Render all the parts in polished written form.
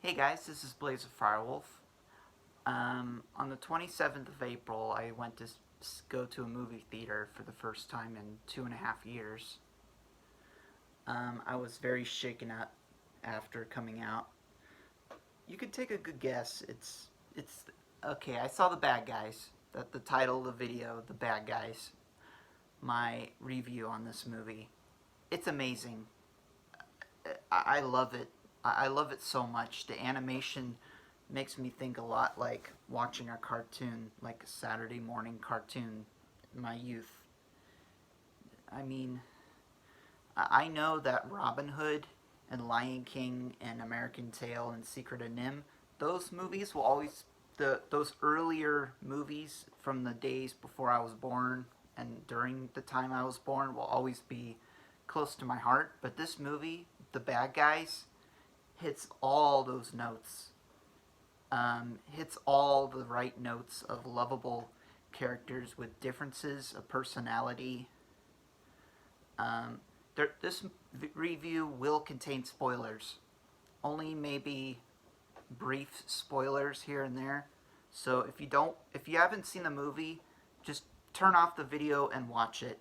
Hey guys, this is Blaze of Firewolf. On the 27th of April, I went to go to a movie theater for the first time in 2.5 years. I was very shaken up after coming out. You could take a good guess. It's okay. I saw The Bad Guys. That the title of the video, The Bad Guys. My review on this movie. It's amazing. I love it. I love it so much. The animation makes me think a lot like watching a cartoon, like a Saturday morning cartoon in my youth. I mean, I know that Robin Hood and Lion King and American Tail and Secret of Nim, those movies will always, those earlier movies from the days before I was born and during the time I was born will always be close to my heart. But this movie, The Bad Guys, hits all those notes. Hits all the right notes of lovable characters with differences of personality. This review will contain spoilers. Only maybe brief spoilers here and there. So if you haven't seen the movie, just turn off the video and watch it.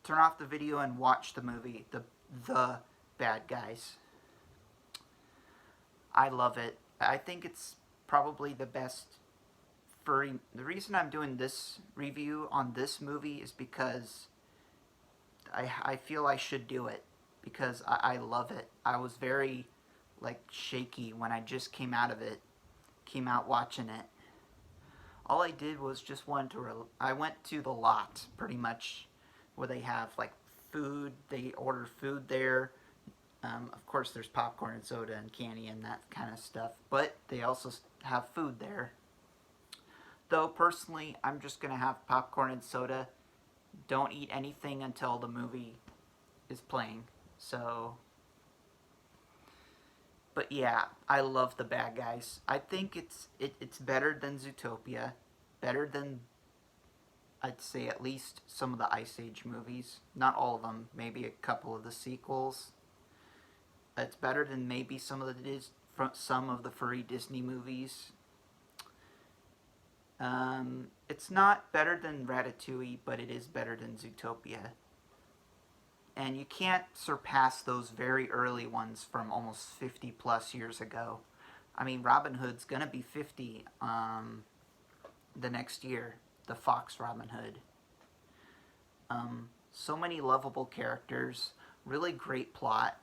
Turn off the video and watch the movie. The Bad Guys. I love it. I think it's probably the best furry. The reason I'm doing this review on this movie is because I feel I should do it because I love it. I was very shaky when I just came out watching it. All I did was just I went to the lot pretty much where they have food. They order food there. Of course, there's popcorn and soda and candy and that kind of stuff, but they also have food there. Though, personally, I'm just going to have popcorn and soda. Don't eat anything until the movie is playing. So, but yeah, I love The Bad Guys. I think it's better than Zootopia. Better than, I'd say, at least some of the Ice Age movies. Not all of them. Maybe a couple of the sequels. It's better than maybe some of the furry Disney movies. It's not better than Ratatouille, but it is better than Zootopia. And you can't surpass those very early ones from almost 50 plus years ago. I mean, Robin Hood's gonna be 50 the next year. The Fox Robin Hood. So many lovable characters. Really great plot.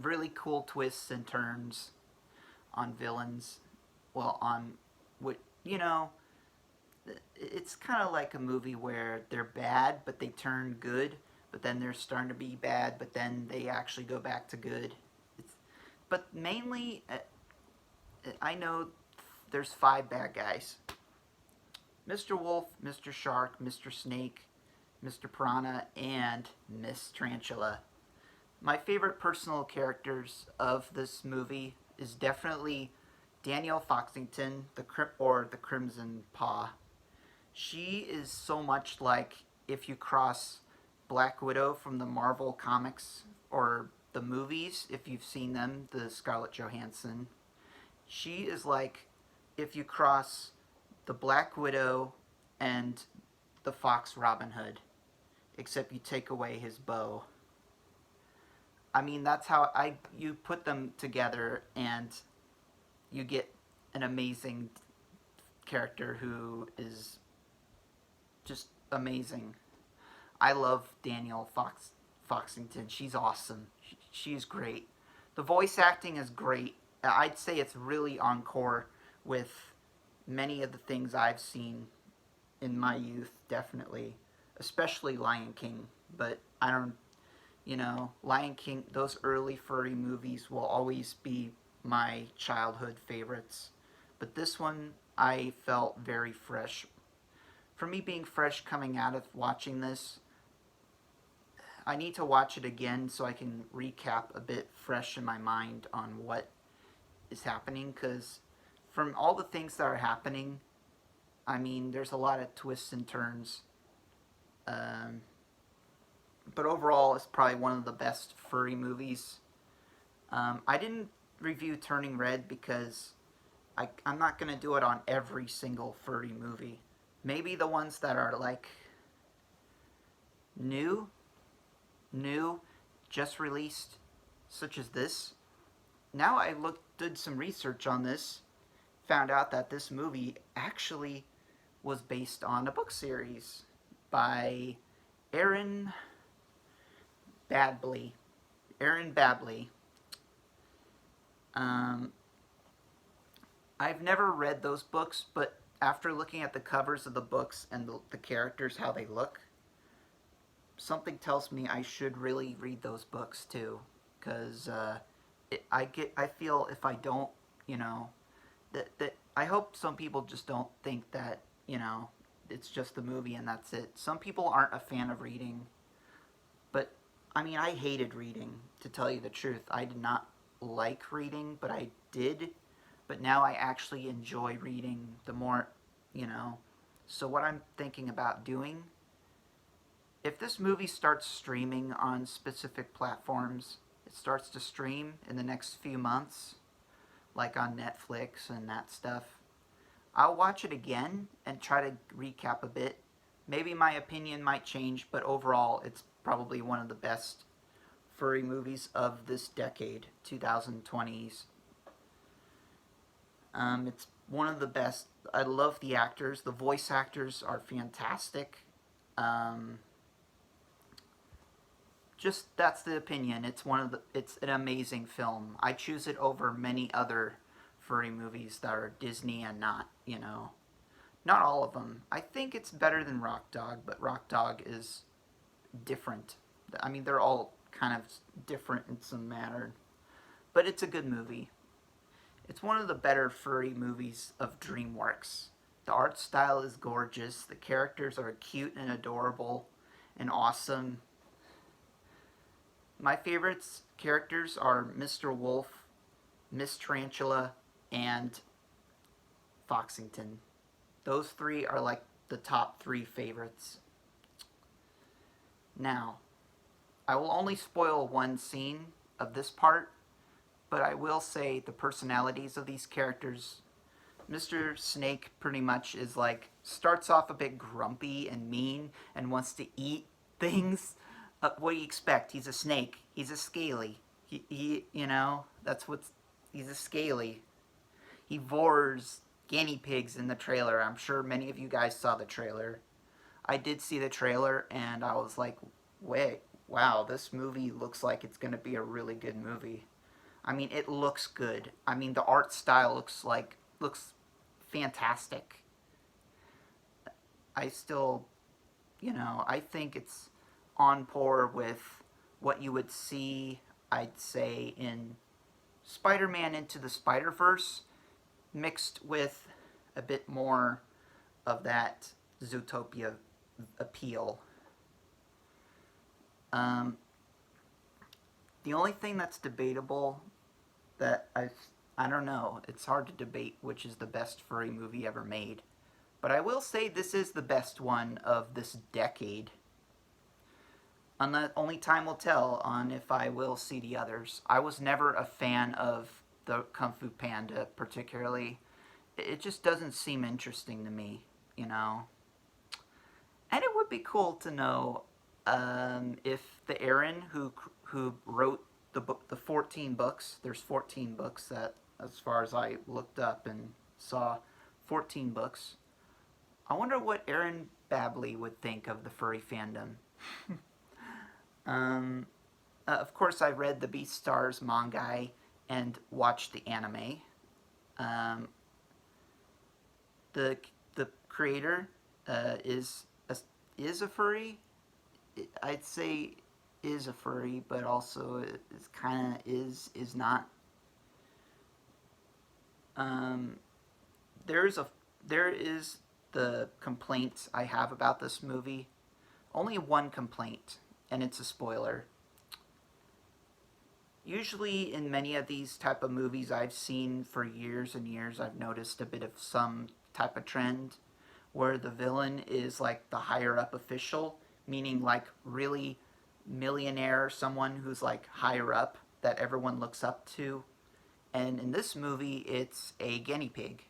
Really cool twists and turns on villains. Well, on what, it's kind of like a movie where they're bad, but they turn good, but then they're starting to be bad, but then they actually go back to good. But mainly, I know there's 5 bad guys. Mr. Wolf, Mr. Shark, Mr. Snake, Mr. Piranha, and Miss Tarantula. My favorite personal characters of this movie is definitely Danielle Foxington, the Crimson Paw. She is so much like if you cross Black Widow from the Marvel comics or the movies, if you've seen them, the Scarlett Johansson. She is like if you cross the Black Widow and the Fox Robin Hood, except you take away his bow. I mean, that's how you put them together and you get an amazing character who is just amazing. I love Danielle Foxington. She's awesome. She's great. The voice acting is great. I'd say it's really encore with many of the things I've seen in my youth, definitely. Especially Lion King. But I don't... Lion King, those early furry movies will always be my childhood favorites. But this one, I felt very fresh. For me being fresh coming out of watching this, I need to watch it again so I can recap a bit fresh in my mind on what is happening. Because from all the things that are happening, I mean, there's a lot of twists and turns. But overall, it's probably one of the best furry movies. I didn't review Turning Red because I'm not going to do it on every single furry movie. Maybe the ones that are like new, new, just released, such as this. Now I did some research on this, found out that this movie actually was based on a book series by Aaron Badley. Aaron Badley. I've never read those books, but after looking at the covers of the books and the characters, how they look, something tells me I should really read those books too, because I feel if I don't, you know, that I hope some people just don't think that, you know, it's just the movie and that's it. Some people aren't a fan of reading, but I mean, I hated reading, to tell you the truth. I did not like reading, but I did. But now I actually enjoy reading the more, you know. So what I'm thinking about doing, if this movie starts streaming on specific platforms, it starts to stream in the next few months, like on Netflix and that stuff, I'll watch it again and try to recap a bit. Maybe my opinion might change, but overall, it's probably one of the best furry movies of this decade, 2020s. It's one of the best. I love the actors. The voice actors are fantastic. Just that's the opinion. It's an amazing film. I choose it over many other furry movies that are Disney and not, you know, not all of them. I think it's better than Rock Dog, but Rock Dog is different. I mean, they're all kind of different in some manner, but it's a good movie. It's one of the better furry movies of DreamWorks. The art style is gorgeous. The characters are cute and adorable and awesome. My favorites characters are Mr. Wolf, Miss Tarantula, and Foxington. Those three are like the top three favorites. Now, I will only spoil one scene of this part, but I will say the personalities of these characters. Mr. Snake pretty much is like, starts off a bit grumpy and mean and wants to eat things. What do you expect? He's a snake. He's a scaly. He you know, he's a scaly. He vores guinea pigs in the trailer. I'm sure many of you guys saw the trailer. I did see the trailer and I was like, wait, wow, this movie looks like it's going to be a really good movie. I mean, it looks good. I mean, the art style looks fantastic. I still, you know, I think it's on par with what you would see, I'd say, in Spider-Man Into the Spider-Verse, mixed with a bit more of that Zootopia appeal. The only thing that's debatable that I don't know, it's hard to debate which is the best furry movie ever made. But I will say this is the best one of this decade. Only time will tell on if I will see the others. I was never a fan of the Kung Fu Panda particularly. It just doesn't seem interesting to me, you know. And it would be cool to know if the Aaron who wrote the book, the 14 books. There's 14 books that, as far as I looked up and saw, 14 books. I wonder what Aaron Badley would think of the furry fandom. Of course, I read the Beastars manga and watched the anime. The creator is a furry. I'd say is a furry, but also is kind of is not. There is the complaints I have about this movie. Only one complaint, and it's a spoiler. Usually in many of these type of movies I've seen for years and years, I've noticed a bit of some type of trend where the villain is like the higher up official, meaning like really millionaire, someone who's like higher up that everyone looks up to. And in this movie, it's a guinea pig.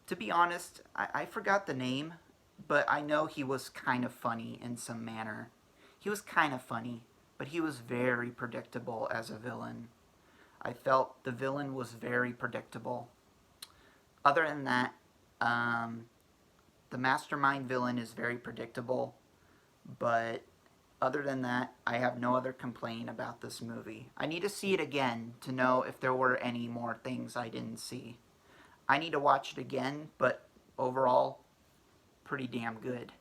To be honest, I forgot the name, but I know he was kind of funny in some manner. He was kind of funny, but he was very predictable as a villain. I felt the villain was very predictable. Other than that, um, the mastermind villain is very predictable, but other than that, I have no other complaint about this movie. I need to see it again to know if there were any more things I didn't see. I need to watch it again, but overall, pretty damn good.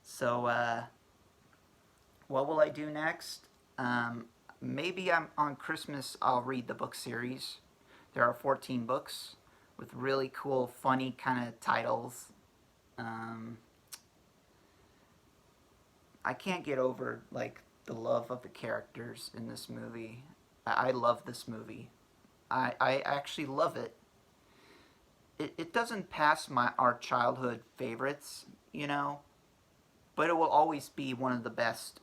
So, what will I do next? Maybe on Christmas I'll read the book series. There are 14 books with really cool, funny kind of titles. Um, I can't get over like the love of the characters in this movie. I love this movie. I actually love it. It doesn't pass our childhood favorites, you know, but it will always be one of the best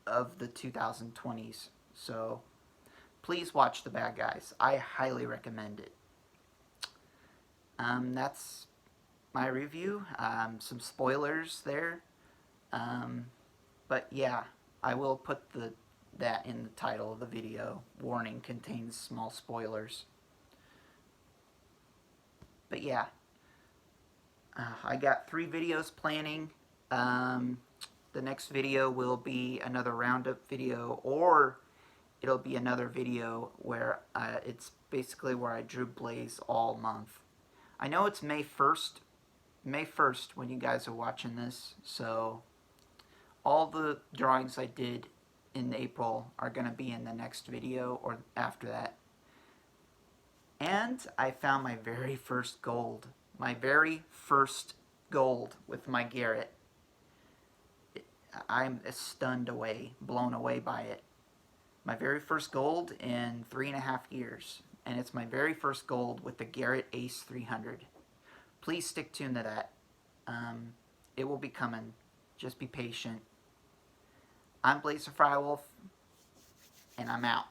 of the 2020s. So please watch The Bad Guys. I highly recommend it. That's my review. Some spoilers there. But yeah, I will put that in the title of the video. Warning, contains small spoilers. But yeah, I got 3 videos planning. The next video will be another roundup video, or it'll be another video where it's basically where I drew Blaze all month. I know it's May 1st when you guys are watching this, so all the drawings I did in April are going to be in the next video or after that. And I found my very first gold. My very first gold with my Garrett. I'm stunned away, blown away by it. My very first gold in 3.5 years. And it's my very first gold with the Garrett Ace 300. Please stick tuned to that. It will be coming. Just be patient. I'm Blaze the Frywolf, and I'm out.